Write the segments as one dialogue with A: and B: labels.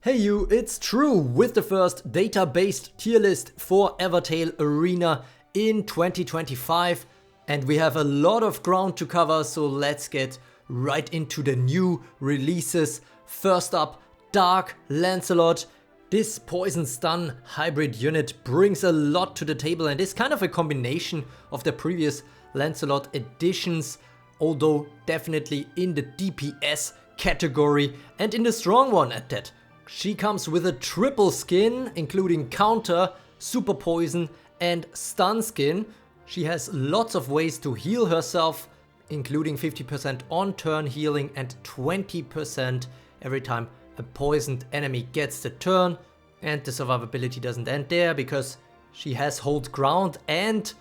A: Hey you, it's true with the first data-based tier list for Evertale Arena in 2025, and we have a lot of ground to cover, so let's get right into the new releases. First up, Dark Lancelot. This Poison Stun hybrid unit brings a lot to the table and is kind of a combination of the previous Lancelot editions, although definitely in the DPS category and in the strong one at that. She comes with a triple skin, including counter, super poison and stun skin. She has lots of ways to heal herself, including 50% on turn healing and 20% every time a poisoned enemy gets the turn. And the survivability doesn't end there because she has hold ground and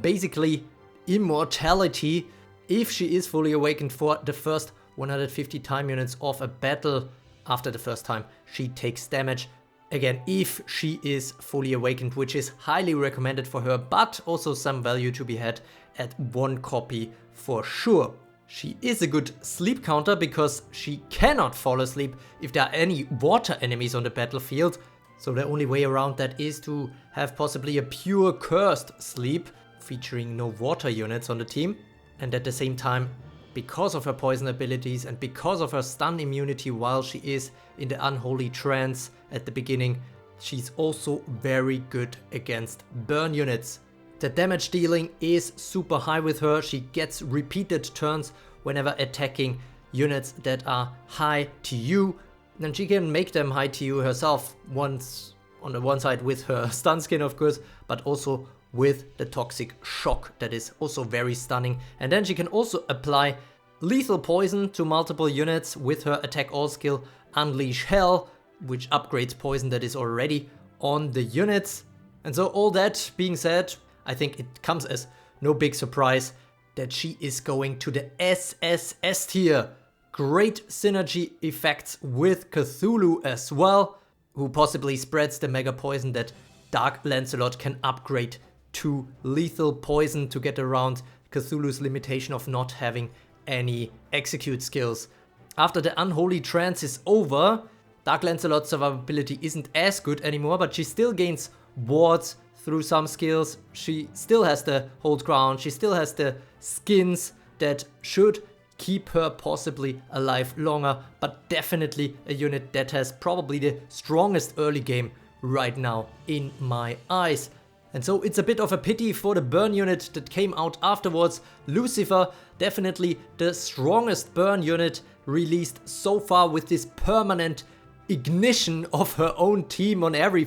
A: basically immortality if she is fully awakened for the first 150 time units of a battle. After the first time she takes damage, again if she is fully awakened, which is highly recommended for her, but also some value to be had at one copy for sure. She is a good sleep counter because she cannot fall asleep if there are any water enemies on the battlefield, so the only way around that is to have possibly a pure cursed sleep featuring no water units on the team, and at the same time, because of her poison abilities and because of her stun immunity while she is in the unholy trance at the beginning, she's also very good against burn units. The damage dealing is super high with her. She gets repeated turns whenever attacking units that are high TU, and she can make them high TU herself, once on the one side with her stun skin of course, but also with the toxic shock that is also very stunning. And then she can also apply lethal poison to multiple units with her attack all skill Unleash Hell, which upgrades poison that is already on the units. And so all that being said, I think it comes as no big surprise that she is going to the SSS tier. Great synergy effects with Cthulhu as well, who possibly spreads the mega poison that Dark Lancelot can upgrade to lethal poison to get around Cthulhu's limitation of not having any execute skills. After the unholy trance is over, Dark Lancelot's survivability isn't as good anymore, but she still gains wards through some skills. She still has the hold ground, she still has the skins that should keep her possibly alive longer, but definitely a unit that has probably the strongest early game right now in my eyes. And so it's a bit of a pity for the burn unit that came out afterwards. Lucifer, definitely the strongest burn unit released so far, with this permanent ignition of her own team on every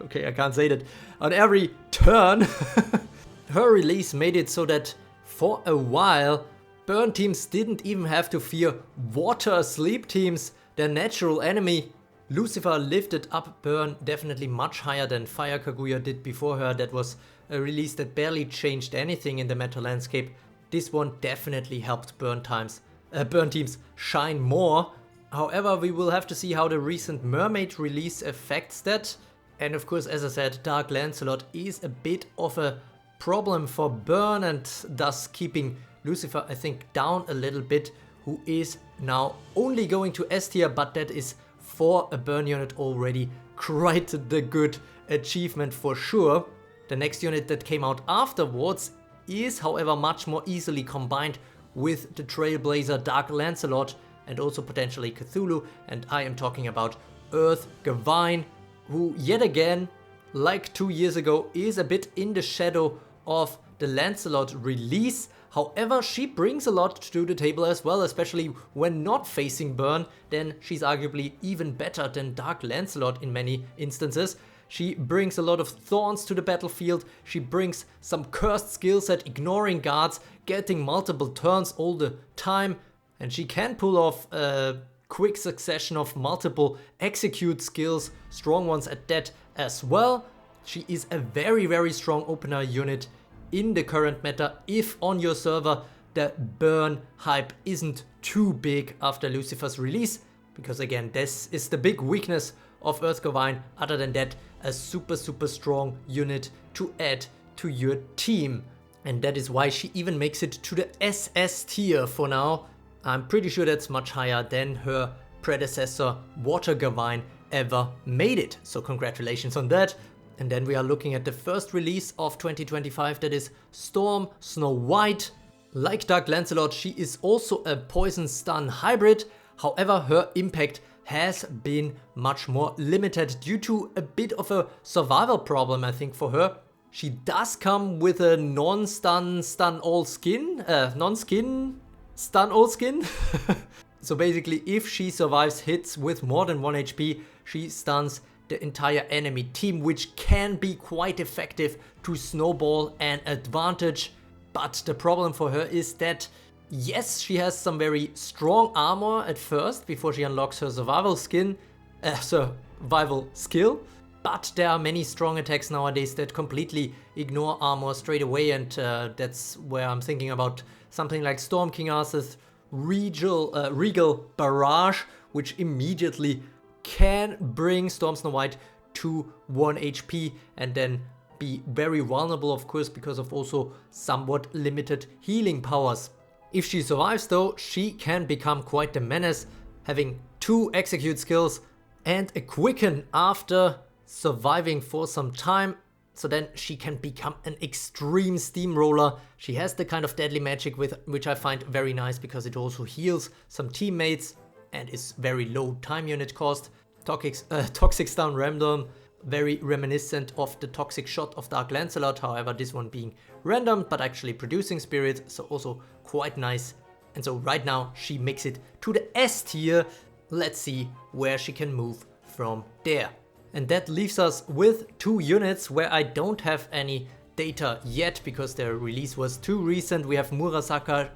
A: okay, I can't say that, on every turn. Her release made it so that for a while burn teams didn't even have to fear water sleep teams, their natural enemy. Lucifer lifted up burn definitely much higher than Fire Kaguya did before her. That was a release that barely changed anything in the meta landscape. This one definitely helped burn teams shine more. However, we will have to see how the recent Mermaid release affects that. And of course, as I said, Dark Lancelot is a bit of a problem for burn and thus keeping Lucifer, I think, down a little bit, who is now only going to S tier, but that is for a burn unit already quite the good achievement for sure. The next unit that came out afterwards is however much more easily combined with the Trailblazer Dark Lancelot and also potentially Cthulhu, and I am talking about Earth Gawain, who yet again, like 2 years ago, is a bit in the shadow of the Lancelot release. However, she brings a lot to the table as well, especially when not facing burn. Then she's arguably even better than Dark Lancelot in many instances. She brings a lot of thorns to the battlefield, she brings some cursed skills at ignoring guards, getting multiple turns all the time, and she can pull off a quick succession of multiple execute skills, strong ones at that as well. She is a very, very strong opener unit in the current meta if on your server the burn hype isn't too big after Lucifer's release, because again, this is the big weakness of Earth Gawain. Other than that, a super strong unit to add to your team, and that is why she even makes it to the SS tier for now. I'm pretty sure that's much higher than her predecessor Water Gawain ever made it. So congratulations on that. And then we are looking at the first release of 2025, that is Storm Snow White. Like Dark Lancelot, she is also a poison stun hybrid. However, her impact has been much more limited due to a bit of a survival problem, I think, for her. She does come with a non-stun stun all skin, non-skin stun all skin. So basically, if she survives hits with more than 1 HP, she stuns the entire enemy team, which can be quite effective to snowball an advantage. But the problem for her is that, yes, she has some very strong armor at first before she unlocks her survival skill, but there are many strong attacks nowadays that completely ignore armor straight away, and that's where I'm thinking about something like Storm King Arthur's Regal Barrage, which immediately can bring Storm Snow White to 1 HP and then be very vulnerable, of course, because of also somewhat limited healing powers. If she survives though, she can become quite the menace, having 2 execute skills and a quicken after surviving for some time. So then she can become an extreme steamroller. She has the kind of deadly magic which I find very nice because it also heals some teammates and is very low time unit cost. Toxic stun random, very reminiscent of the toxic shot of Dark Lancelot, however this one being random but actually producing spirit, so also quite nice. And so right now she makes it to the S tier. Let's see where she can move from there. And that leaves us with 2 units where I don't have any data yet because their release was too recent. We have Murasaki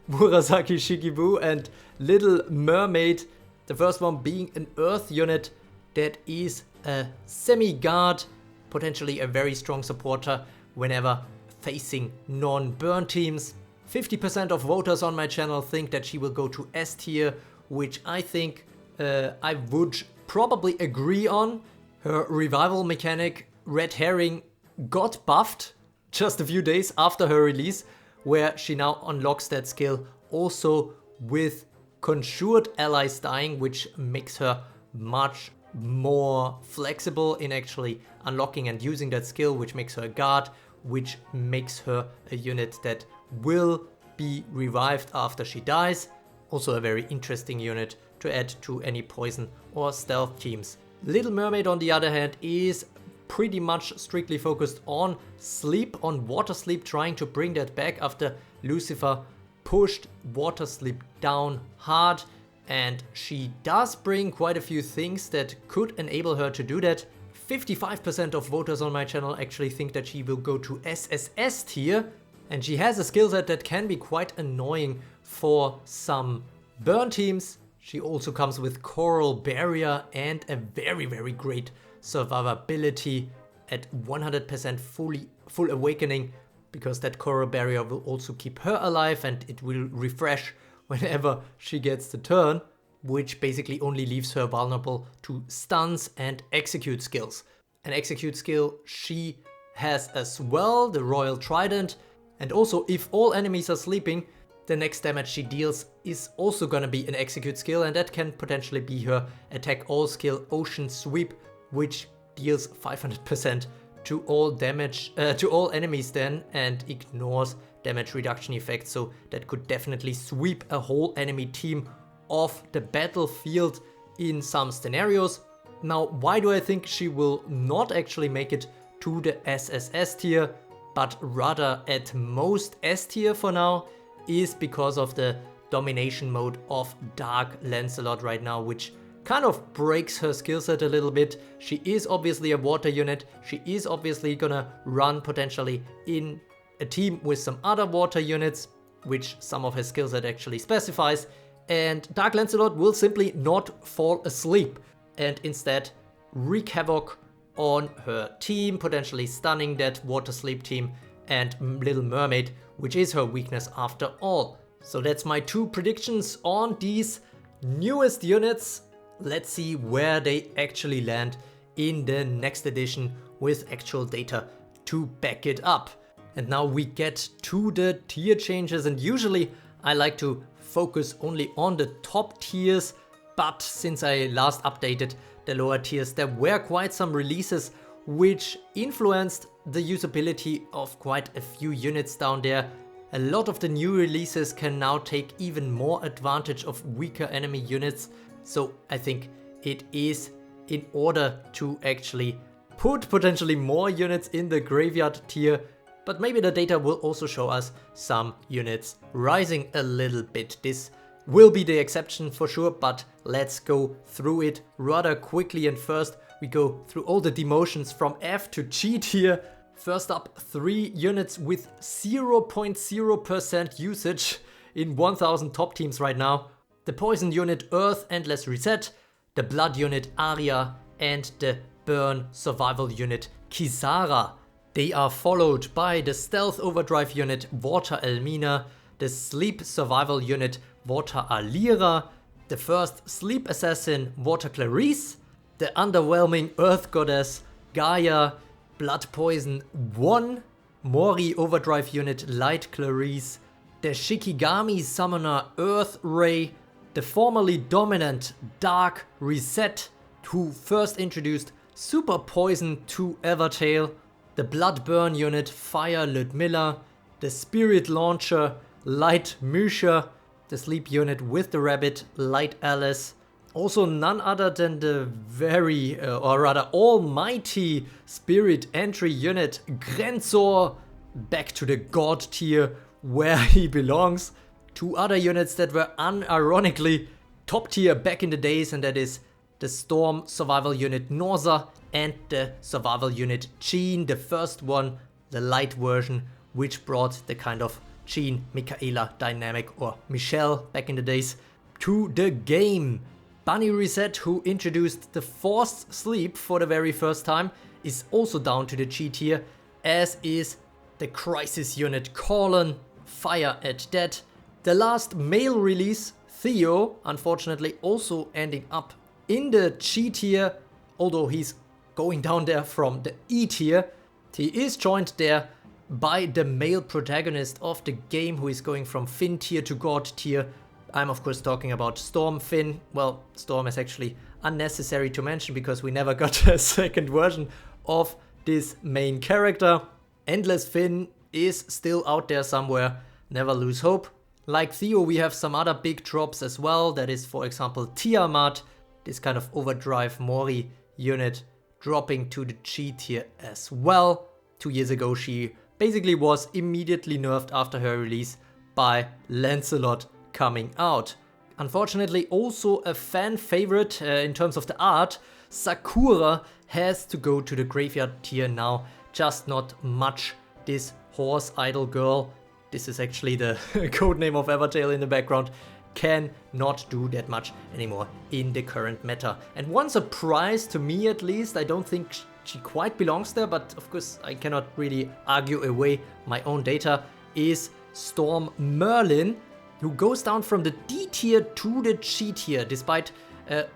A: Shikibu and Little Mermaid. The first one being an Earth unit that is a semi-guard, potentially a very strong supporter whenever facing non-burn teams. 50% of voters on my channel think that she will go to S tier, which I think I would probably agree on. Her revival mechanic, Red Herring, got buffed just a few days after her release, where she now unlocks that skill also with Conjured Allies dying, which makes her much more flexible in actually unlocking and using that skill, which makes her a guard, which makes her a unit that will be revived after she dies. Also a very interesting unit to add to any poison or stealth teams. Little Mermaid, on the other hand, is pretty much strictly focused on sleep, on water sleep, trying to bring that back after Lucifer pushed water sleep down hard. And she does bring quite a few things that could enable her to do that. 55% of voters on my channel actually think that she will go to SSS tier. And she has a skill set that can be quite annoying for some burn teams. She also comes with Coral Barrier and a very, very great survivability at 100% full awakening, because that Coral Barrier will also keep her alive and it will refresh whenever she gets the turn, which basically only leaves her vulnerable to stuns and execute skills. An execute skill she has as well, the Royal Trident, and also if all enemies are sleeping, the next damage she deals is also gonna be an execute skill, and that can potentially be her attack all skill Ocean Sweep, which deals 500% to all damage to all enemies then and ignores damage reduction effects. So that could definitely sweep a whole enemy team off the battlefield in some scenarios. Now, why do I think she will not actually make it to the SSS tier, but rather at most S tier for now, is because of the domination mode of Dark Lancelot right now, which kind of breaks her skill set a little bit. She is obviously a water unit. She is obviously gonna run potentially in a team with some other water units, which some of her skill set actually specifies. And Dark Lancelot will simply not fall asleep and instead wreak havoc on her team, potentially stunning that water sleep team and Little Mermaid, which is her weakness after all. So that's my 2 predictions on these newest units. Let's see where they actually land in the next edition with actual data to back it up. And now we get to the tier changes, and usually I like to focus only on the top tiers, but since I last updated the lower tiers, there were quite some releases which influenced the usability of quite a few units down there. A lot of the new releases can now take even more advantage of weaker enemy units, so I think it is in order to actually put potentially more units in the graveyard tier, but maybe the data will also show us some units rising a little bit. This will be the exception for sure, but let's go through it rather quickly. And first we go through all the demotions from F to G tier. First up, 3 units with 0.0% usage in 1000 top teams right now. The poison unit Earth Endless Reset, the blood unit Arya, and the burn survival unit Kisara. They are followed by the stealth overdrive unit Water Elmina, the sleep survival unit Water Alira, the first sleep assassin Water Clarice, the underwhelming Earth Goddess Gaia, Blood Poison 1, Mori Overdrive Unit Light Clarice, the Shikigami Summoner Earth Ray, the formerly dominant Dark Reset, who first introduced Super Poison to Evertale, the Blood Burn Unit Fire Ludmilla, the Spirit Launcher Light Musha, the Sleep Unit with the Rabbit Light Alice, also none other than the very, or rather almighty Spirit Entry unit Grenzor, back to the God tier where he belongs. 2 other units that were unironically top tier back in the days, and that is the Storm Survival Unit Norza and the Survival Unit Jean, the first one, the light version, which brought the kind of Jean, Michaela dynamic, or Michelle back in the days, to the game. Bunny Reset, who introduced the forced sleep for the very first time, is also down to the G tier, as is the Crisis unit Corlon, Fire at Dead. The last male release, Theo, unfortunately also ending up in the G tier, although he's going down there from the E tier. He is joined there by the male protagonist of the game, who is going from Finn tier to God tier. I'm of course talking about Storm Finn. Well, Storm is actually unnecessary to mention because we never got a second version of this main character. Endless Finn is still out there somewhere, never lose hope. Like Theo, we have some other big drops as well. That is, for example, Tiamat, this kind of overdrive Mori unit, dropping to the G tier as well. 2 years ago, she basically was immediately nerfed after her release by Lancelot coming out. Unfortunately, also a fan favorite in terms of the art, Sakura has to go to the graveyard tier now. Just not much. This horse idol girl, this is actually the codename of Evertale in the background, can not do that much anymore in the current meta. And one surprise to me, at least, I don't think she quite belongs there, but of course I cannot really argue away my own data, is Storm Merlin, who goes down from the D tier to the G tier, despite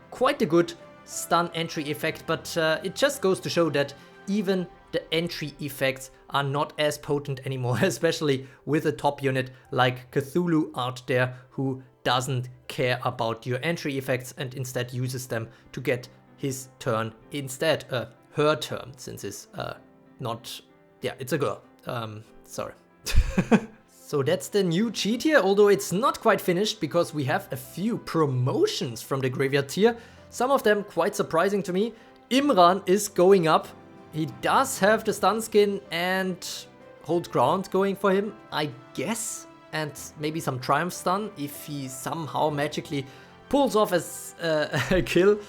A: quite a good stun entry effect, but it just goes to show that even the entry effects are not as potent anymore, especially with a top unit like Cthulhu out there, who doesn't care about your entry effects and instead uses them to get his turn instead. Her turn, since it's not... yeah, it's a girl. Sorry. So that's the new G tier, although it's not quite finished because we have a few promotions from the graveyard tier. Some of them quite surprising to me. Imran is going up. He does have the stun skin and hold ground going for him, I guess. And maybe some triumph stun if he somehow magically pulls off as a kill.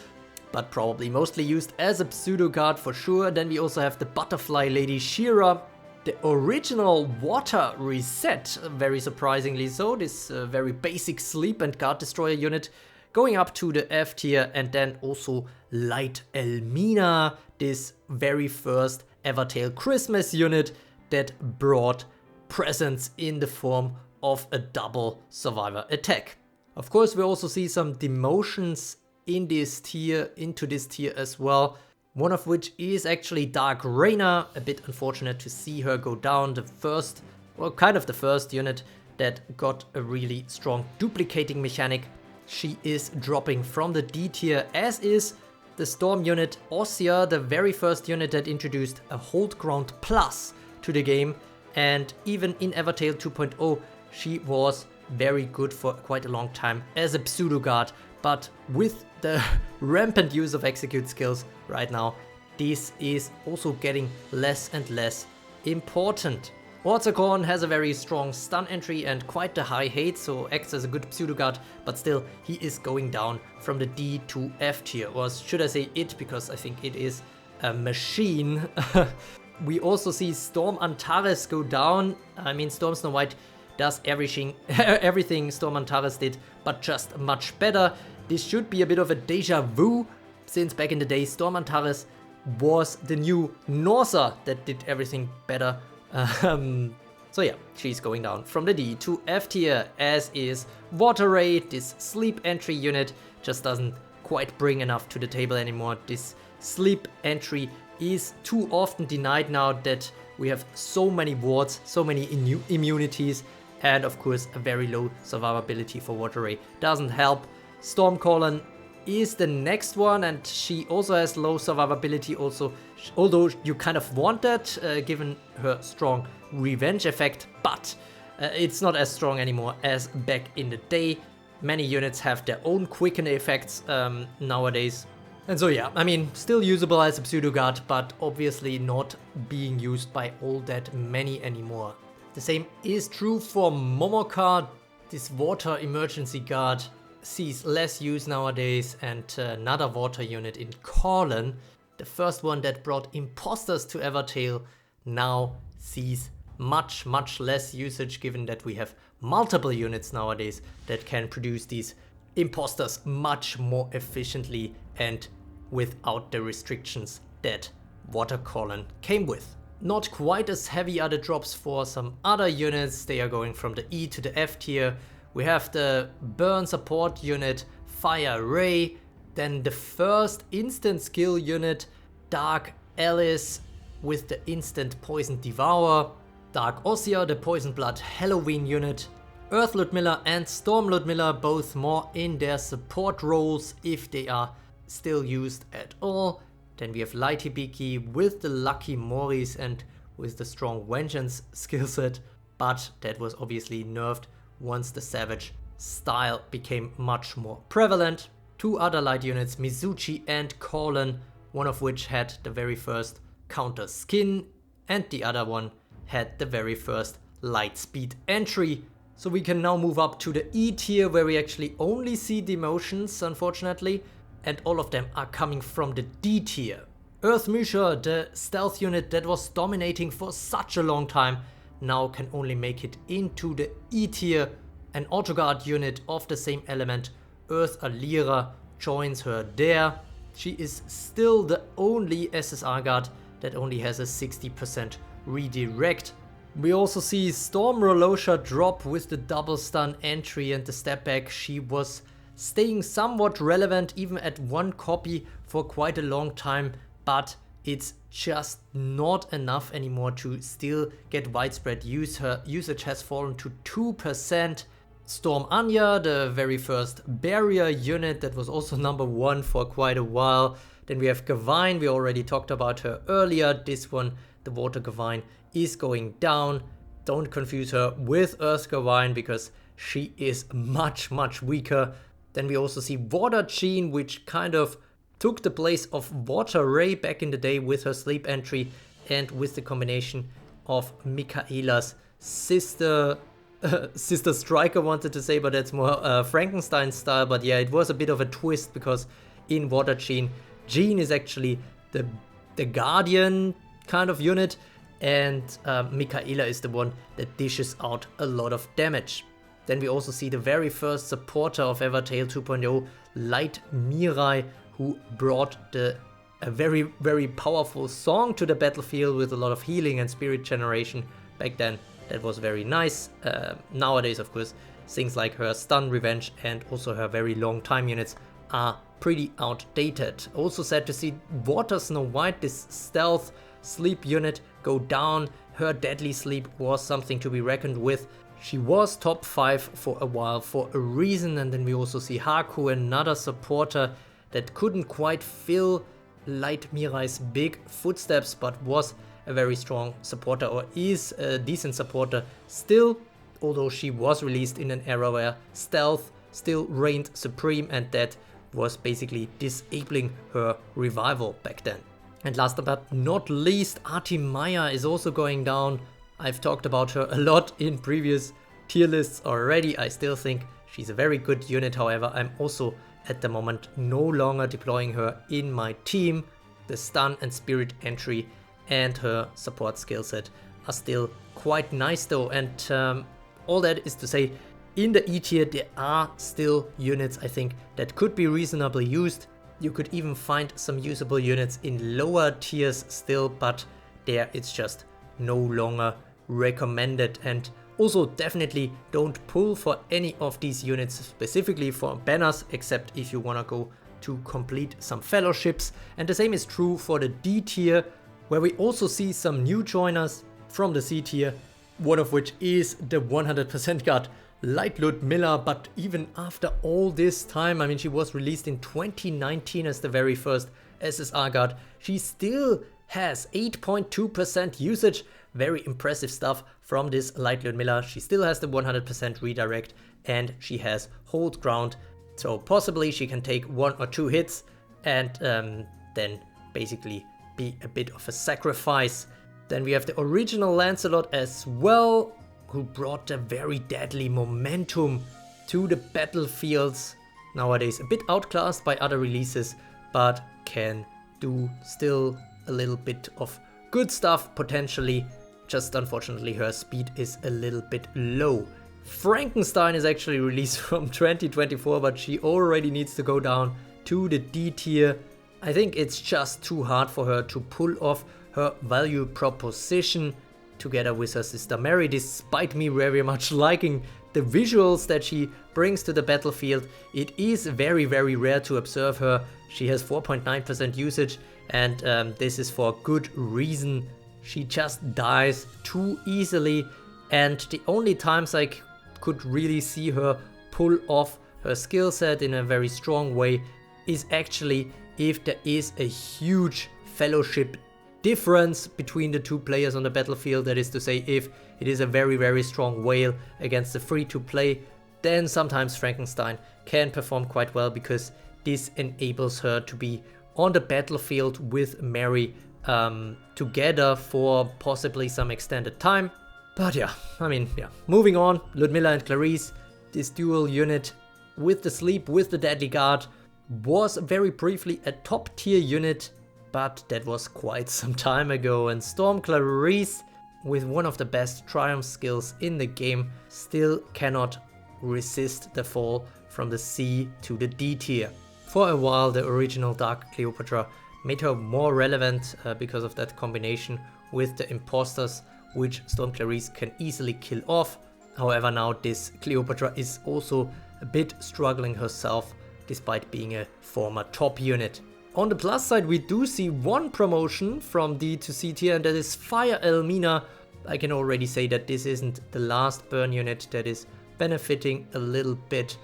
A: But probably mostly used as a pseudo card for sure. Then we also have the Butterfly Lady Shira. The original Water Reset, very surprisingly so, this very basic sleep and guard destroyer unit, going up to the F tier, and then also Light Elmina, this very first Evertale Christmas unit that brought presents in the form of a double survivor attack. Of course, we also see some demotions in this tier, into this tier as well. One of which is actually Dark Reina. A bit unfortunate to see her go down. The first, well, kind of the first unit that got a really strong duplicating mechanic. she is dropping from the D tier, as is the Storm unit Ossia, the very first unit that introduced a hold ground plus to the game. And even in Evertale 2.0, she was very good for quite a long time as a pseudo guard. But with the rampant use of execute skills right now, this is also getting less and less important. Orzakorn has a very strong stun entry and quite the high hate, so acts as a good pseudo guard, but still he is going down from the D to F tier, or should I say it, because I think it is a machine. We also see Storm Antares go down. I mean, Storm Snow White does everything Storm Antares did, but just much better. This should be a bit of a deja vu, since back in the day Storm Antares was the new Norsa that did everything better. So yeah, she's going down from the D to F tier, as is Water Ray. This sleep entry unit just doesn't quite bring enough to the table anymore. This sleep entry is too often denied now that we have so many wards, so many immunities, and of course a very low survivability for Water Ray doesn't help. Stormcaller is the next one, and she also has low survivability also, although you kind of want that given her strong revenge effect, but it's not as strong anymore as back in the day. Many units have their own quicken effects nowadays. And so yeah, I mean, still usable as a pseudo guard, but obviously not being used by all that many anymore. The same is true for Momoka. This water emergency guard sees less use nowadays, and another water unit in Corlan, the first one that brought imposters to Evertale, now sees much less usage, given that we have multiple units nowadays that can produce these imposters much more efficiently and without the restrictions that Water Corlan came with. Not quite as heavy are the drops for some other units. They are going from the E to the F tier. We have the burn support unit, Fire Ray, then the first instant skill unit, Dark Alice with the instant Poison Devour, Dark Ossia, the Poison Blood Halloween unit, Earth Ludmilla and Storm Ludmilla, both more in their support roles if they are still used at all. Then we have Light Hibiki with the Lucky Morris and with the strong Vengeance skill set, but that was obviously nerfed once the Savage style became much more prevalent. Two other light units, Mizuchi and Corlan, one of which had the very first counter skin and the other one had the very first light speed entry. So we can now move up to the E tier, where we actually only see demotions, unfortunately, and all of them are coming from the D tier. Earth Musha, the stealth unit that was dominating for such a long time, now can only make it into the E tier. An autoguard unit of the same element, Earth Alira, joins her there. She is still the only SSR guard that only has a 60% redirect. We also see Storm Rolosha drop with the double stun entry and the step back. She was staying somewhat relevant even at one copy for quite a long time, but it's just not enough anymore to still get widespread use. Her usage has fallen to 2%. Storm Anya, the very first barrier unit that was also number 1 for quite a while. Then we have Gawain, we already talked about her earlier. This one, the water Gawain, is going down. Don't confuse her with Earth Gawain because she is much weaker. Then we also see Water Jean, which kind of took the place of Water Ray back in the day with her sleep entry and with the combination of Michaela's sister striker, wanted to say, but that's more Frankenstein style. But yeah, it was a bit of a twist because in Water Jean is actually the guardian kind of unit, and Michaela is the one that dishes out a lot of damage. Then we also see the very first supporter of Evertale 2.0, Light Mirai, who brought a very powerful song to the battlefield with a lot of healing and spirit generation. Back then, that was very nice. Nowadays, of course, things like her stun revenge and also her very long time units are pretty outdated. Also sad to see Water Snow White, this stealth sleep unit, go down. Her deadly sleep was something to be reckoned with. She was top 5 for a while for a reason, and then we also see Haku, another supporter that couldn't quite fill Light Mirai's big footsteps, but was a very strong supporter, or is a decent supporter still, although she was released in an era where stealth still reigned supreme, and that was basically disabling her revival back then. And last but not least, Artimaya is also going down. I've talked about her a lot in previous tier lists already. I still think she's a very good unit, however, I'm also at the moment no longer deploying her in my team. The stun and spirit entry and her support skill set are still quite nice though, and all that is to say, in the E tier there are still units I think that could be reasonably used. You could even find some usable units in lower tiers still, but there it's just no longer recommended. And also definitely don't pull for any of these units specifically for banners, except if you want to go to complete some fellowships. And the same is true for the D tier, where we also see some new joiners from the C tier, one of which is the 100% guard Light Ludmilla. But even after all this time, I mean, she was released in 2019 as the very first SSR guard, she still has 8.2% usage. Very impressive stuff from this Light Ludmilla. She still has the 100% redirect and she has hold ground, so possibly she can take 1 or 2 hits and then basically be a bit of a sacrifice. Then we have the original Lancelot as well, who brought a very deadly momentum to the battlefields. Nowadays a bit outclassed by other releases, but can do still a little bit of good stuff potentially. Just unfortunately her speed is a little bit low. Frankenstein is actually released from 2024, but she already needs to go down to the D tier. I think it's just too hard for her to pull off her value proposition together with her sister Mary, despite me very much liking the visuals that she brings to the battlefield. It is very, very rare to observe her. She has 4.9% usage, and this is for good reason. She just dies too easily, and the only times I could really see her pull off her skill set in a very strong way is actually if there is a huge fellowship difference between the two players on the battlefield. That is to say, if it is a very, very strong whale against a free-to-play, then sometimes Frankenstein can perform quite well, because this enables her to be on the battlefield with Mary together for possibly some extended time. But yeah, I mean, yeah. Moving on, Ludmilla and Clarice, this dual unit with the sleep, with the deadly guard, was very briefly a top tier unit, but that was quite some time ago, and Storm Clarice, with one of the best triumph skills in the game, still cannot resist the fall from the C to the D tier. For a while the original Dark Cleopatra made her more relevant because of that combination with the imposters, which Storm Clarice can easily kill off. However, now this Cleopatra is also a bit struggling herself, despite being a former top unit. On the plus side, we do see one promotion from D to C tier, and that is Fire Elmina. I can already say that this isn't the last burn unit that is benefiting a little bit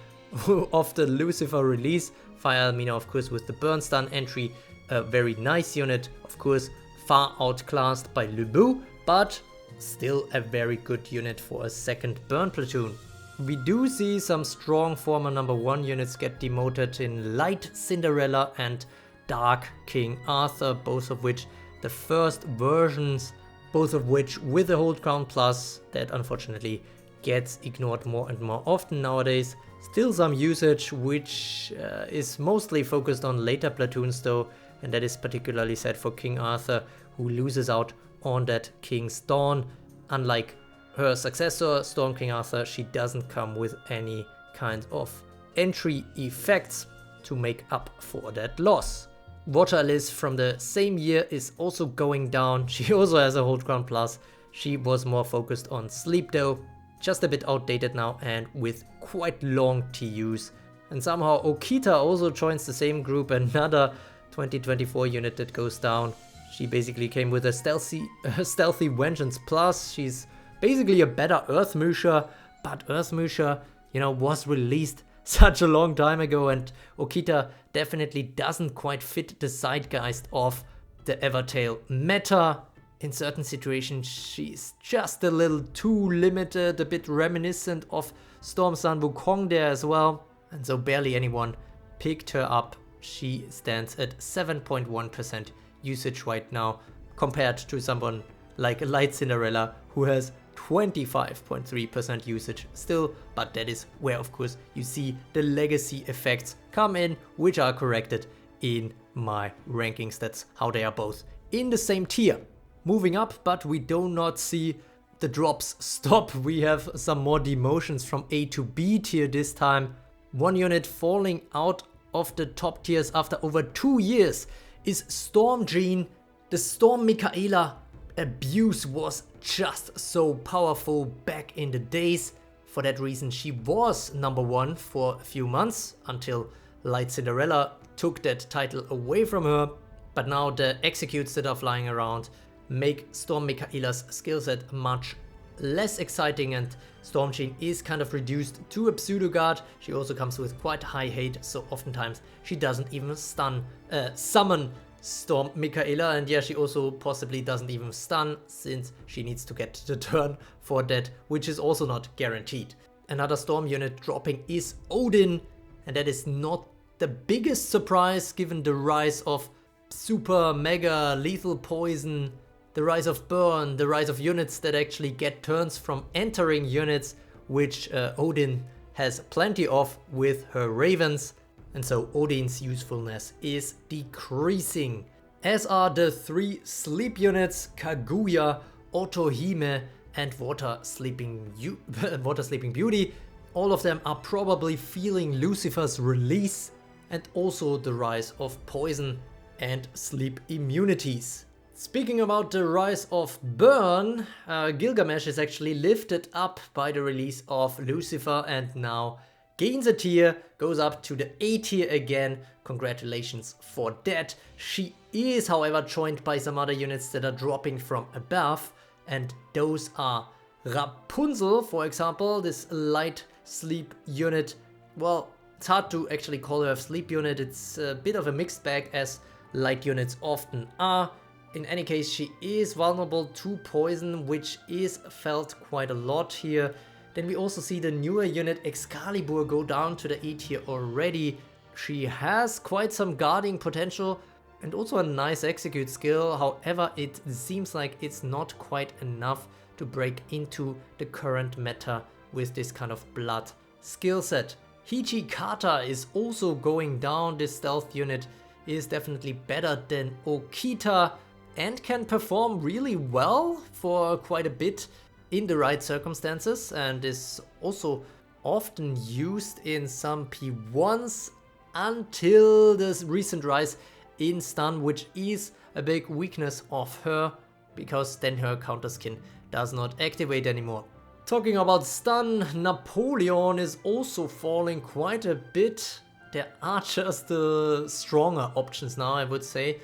A: of the Lucifer release. Fire Elmina, of course, with the burn stun entry, a very nice unit, of course, far outclassed by Lubu, but still a very good unit for a second burn platoon. We do see some strong former number 1 units get demoted in Light Cinderella and Dark King Arthur, both of which the first versions, both of which with a hold ground plus that unfortunately gets ignored more and more often nowadays. Still some usage, which is mostly focused on later platoons though, and that is particularly sad for King Arthur, who loses out on that King's Dawn. Unlike her successor, Storm King Arthur, she doesn't come with any kind of entry effects to make up for that loss. Water Alice from the same year is also going down. She also has a hold ground plus. She was more focused on sleep though, just a bit outdated now and with quite long TUs. And somehow Okita also joins the same group, another 2024 unit that goes down. She basically came with a stealthy Vengeance plus. She's basically a better Earth Musha, but Earthmusha, you know, was released such a long time ago, and Okita definitely doesn't quite fit the zeitgeist of the Evertale meta. In certain situations, she's just a little too limited, a bit reminiscent of Storm Sun Wukong there as well, and so barely anyone picked her up. She stands at 7.1% usage right now, compared to someone like Light Cinderella, who has 25.3% usage still, but that is where, of course, you see the legacy effects come in, which are corrected in my rankings. That's how they are both in the same tier. Moving up, but we do not see the drops stop. We have some more demotions from A to B tier this time. One unit falling out of the top tiers after over 2 years is Storm Jean. The Storm Michaela abuse was just so powerful back in the days. For that reason, she was number 1 for a few months until Light Cinderella took that title away from her. But now the executes that are flying around make Storm Michaela's skillset much less exciting, and Storm Jean is kind of reduced to a pseudo guard. She also comes with quite high hate, so oftentimes she doesn't even summon Storm Michaela, and yeah, she also possibly doesn't even stun, since she needs to get the turn for that, which is also not guaranteed. Another Storm unit dropping is Odin, and that is not the biggest surprise given the rise of super mega lethal poison, the rise of burn, the rise of units that actually get turns from entering units, which Odin has plenty of with her ravens, and so Odin's usefulness is decreasing. As are the 3 sleep units, Kaguya, Otohime and Water Sleeping Beauty. All of them are probably feeling Lucifer's release and also the rise of poison and sleep immunities. Speaking about the rise of burn, Gilgamesh is actually lifted up by the release of Lucifer and now gains a tier, goes up to the A tier again. Congratulations for that. She is, however, joined by some other units that are dropping from above, and those are Rapunzel, for example, this light sleep unit. Well, it's hard to actually call her a sleep unit. It's a bit of a mixed bag, as light units often are. In any case, she is vulnerable to poison, which is felt quite a lot here. Then we also see the newer unit Excalibur go down to the A tier already. She has quite some guarding potential and also a nice execute skill. However, it seems like it's not quite enough to break into the current meta with this kind of blood skill set. Hijikata is also going down. This stealth unit is definitely better than Okita and can perform really well for quite a bit in the right circumstances, and is also often used in some P1s until this recent rise in stun, which is a big weakness of her, because then her counter skin does not activate anymore. Talking about stun, Napoleon is also falling quite a bit. There are just stronger options now, I would say,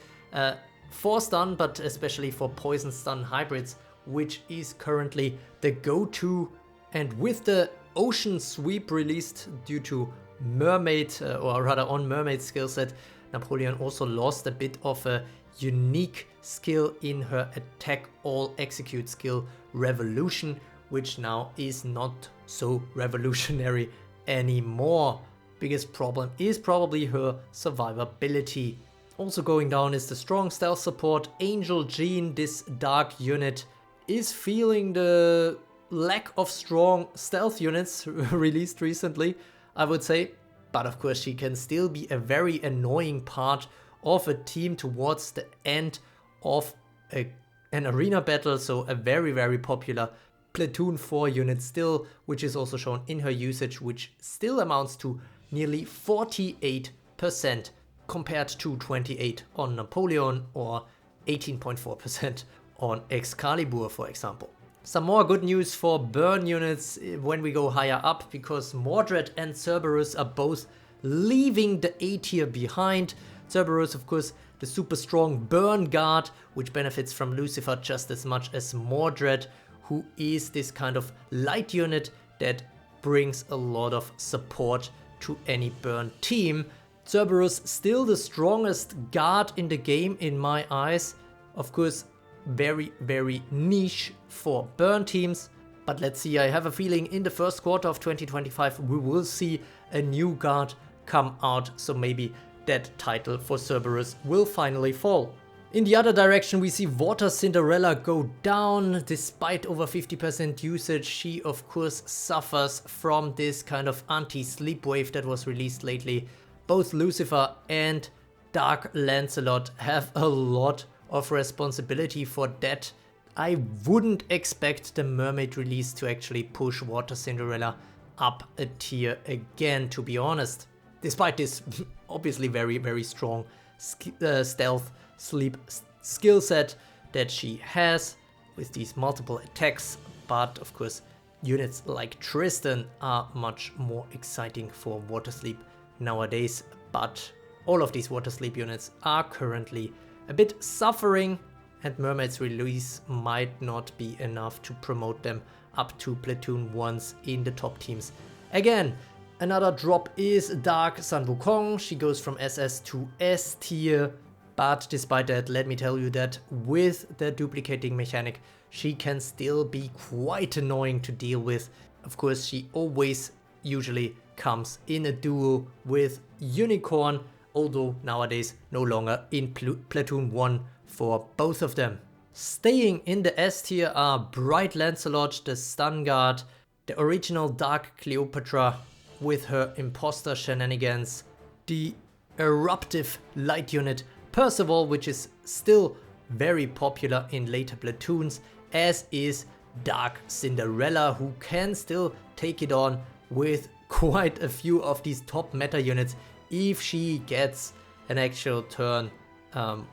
A: for stun, but especially for poison stun hybrids, which is currently the go-to. And with the Ocean Sweep released due to Mermaid, or rather on Mermaid's skillset, Napoleon also lost a bit of a unique skill in her attack all execute skill Revolution, which now is not so revolutionary anymore. Biggest problem is probably her survivability. Also going down is the strong stealth support Angel Jean. This dark unit is feeling the lack of strong stealth units released recently, I would say. But of course she can still be a very annoying part of a team towards the end of an arena battle. So a very, very popular Platoon 4 unit still, which is also shown in her usage, which still amounts to nearly 48% compared to 28 on Napoleon or 18.4% on Excalibur, for example. Some more good news for burn units when we go higher up, because Mordred and Cerberus are both leaving the A tier behind. Cerberus, of course, the super strong burn guard, which benefits from Lucifer just as much as Mordred, who is this kind of light unit that brings a lot of support to any burn team. Cerberus still the strongest guard in the game in my eyes. Of course, very, very niche for burn teams. But let's see, I have a feeling in the first quarter of 2025 we will see a new guard come out, so maybe that title for Cerberus will finally fall. In the other direction we see Water Cinderella go down. Despite over 50% usage, she of course suffers from this kind of anti-sleep wave that was released lately. Both Lucifer and Dark Lancelot have a lot of responsibility for that. I wouldn't expect the Mermaid release to actually push Water Cinderella up a tier again, to be honest. Despite this obviously very, very strong stealth sleep skill set that she has with these multiple attacks. But of course, units like Tristan are much more exciting for water sleep nowadays. But all of these water sleep units are currently a bit suffering, and Mermaid's release might not be enough to promote them up to Platoon 1s in the top teams. Again, another drop is Dark Sun Wukong. She goes from SS to S tier, but despite that, let me tell you that with the duplicating mechanic, she can still be quite annoying to deal with. Of course, she always usually comes in a duo with Unicorn, although nowadays no longer in Platoon 1 for both of them. Staying in the S tier are Bright Lancelot, the Stun Guard, the original Dark Cleopatra with her imposter shenanigans, the eruptive light unit Percival, which is still very popular in later platoons, as is Dark Cinderella, who can still take it on with quite a few of these top meta units if she gets an actual turn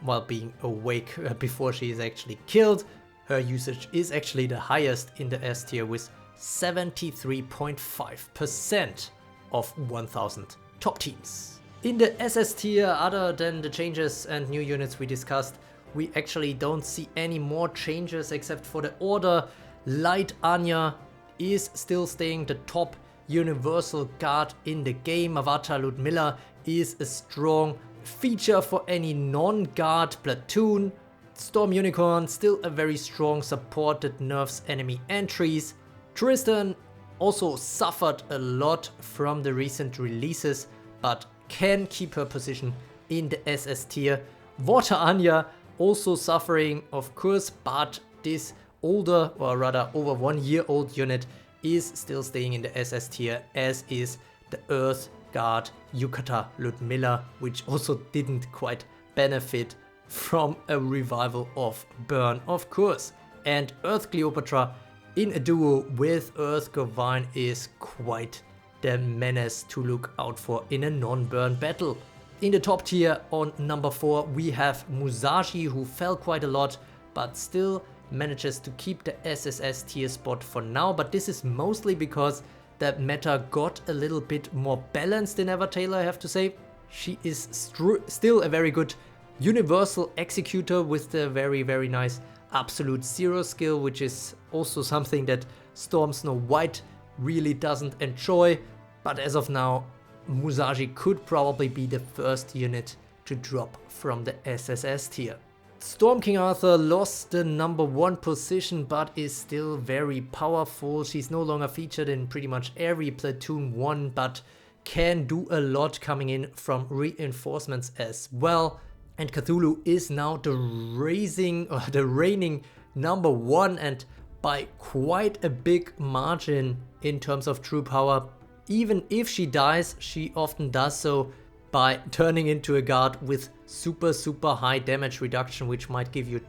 A: while being awake before she is actually killed. Her usage is actually the highest in the S tier with 73.5% of 1000 top teams. In the SS tier, other than the changes and new units we discussed, we actually don't see any more changes except for the order. Light Anya is still staying the top universal guard in the game. Yukata Ludmilla is a strong feature for any non-guard platoon. Storm Unicorn still a very strong support that nerfs enemy entries. Tristan also suffered a lot from the recent releases, but can keep her position in the SS tier. Water Anya also suffering, of course, but this older, or rather over 1 year old unit is still staying in the SS tier, as is the Earth Guard Yukata Ludmilla, which also didn't quite benefit from a revival of Burn, of course. And Earth Cleopatra in a duo with Earth Gawain is quite the menace to look out for in a non-burn battle. In the top tier on number 4 we have Musashi, who fell quite a lot but still manages to keep the SSS tier spot for now, but this is mostly because the meta got a little bit more balanced in Evertale, I have to say. She is still a very good universal executor with the very, very nice absolute zero skill, which is also something that Storm Snow White really doesn't enjoy. But as of now, Musashi could probably be the first unit to drop from the SSS tier. Storm King Arthur lost the number 1 position, but is still very powerful. She's no longer featured in pretty much every Platoon 1, but can do a lot coming in from reinforcements as well. And Cthulhu is now the reigning number 1, and by quite a big margin in terms of true power. Even if she dies, she often does so by turning into a guard with super high damage reduction, which might give you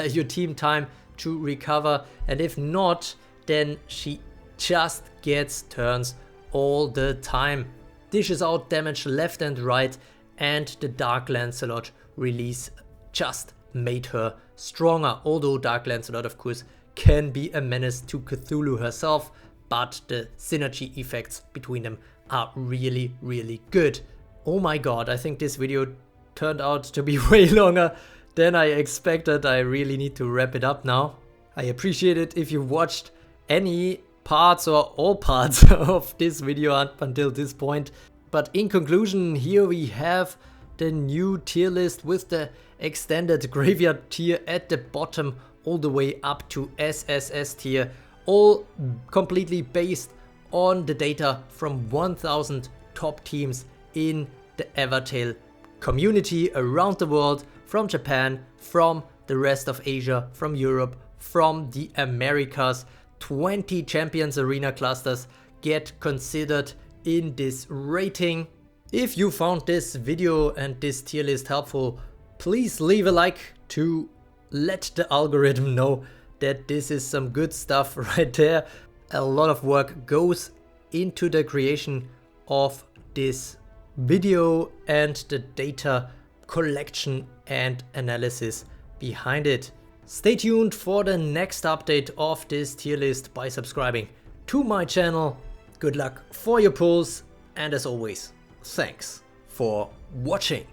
A: your team time to recover. And if not, then she just gets turns all the time, dishes out damage left and right, and the Dark Lancelot release just made her stronger. Although Dark Lancelot, of course, can be a menace to Cthulhu herself, but the synergy effects between them are really, really good. Oh my god, I think this video turned out to be way longer than I expected. I really need to wrap it up now. I appreciate it if you watched any parts or all parts of this video up until this point. But in conclusion, here we have the new tier list with the extended graveyard tier at the bottom all the way up to SSS tier, all completely based on the data from 1000 top teams in the Evertale community around the world, from Japan, from the rest of Asia, from Europe, from the Americas. 20 Champions Arena clusters get considered in this rating. If you found this video and this tier list helpful, please leave a like to let the algorithm know that this is some good stuff right there. A lot of work goes into the creation of this video and the data collection and analysis behind it. Stay tuned for the next update of this tier list by subscribing to my channel. Good luck for your pulls, and as always, thanks for watching.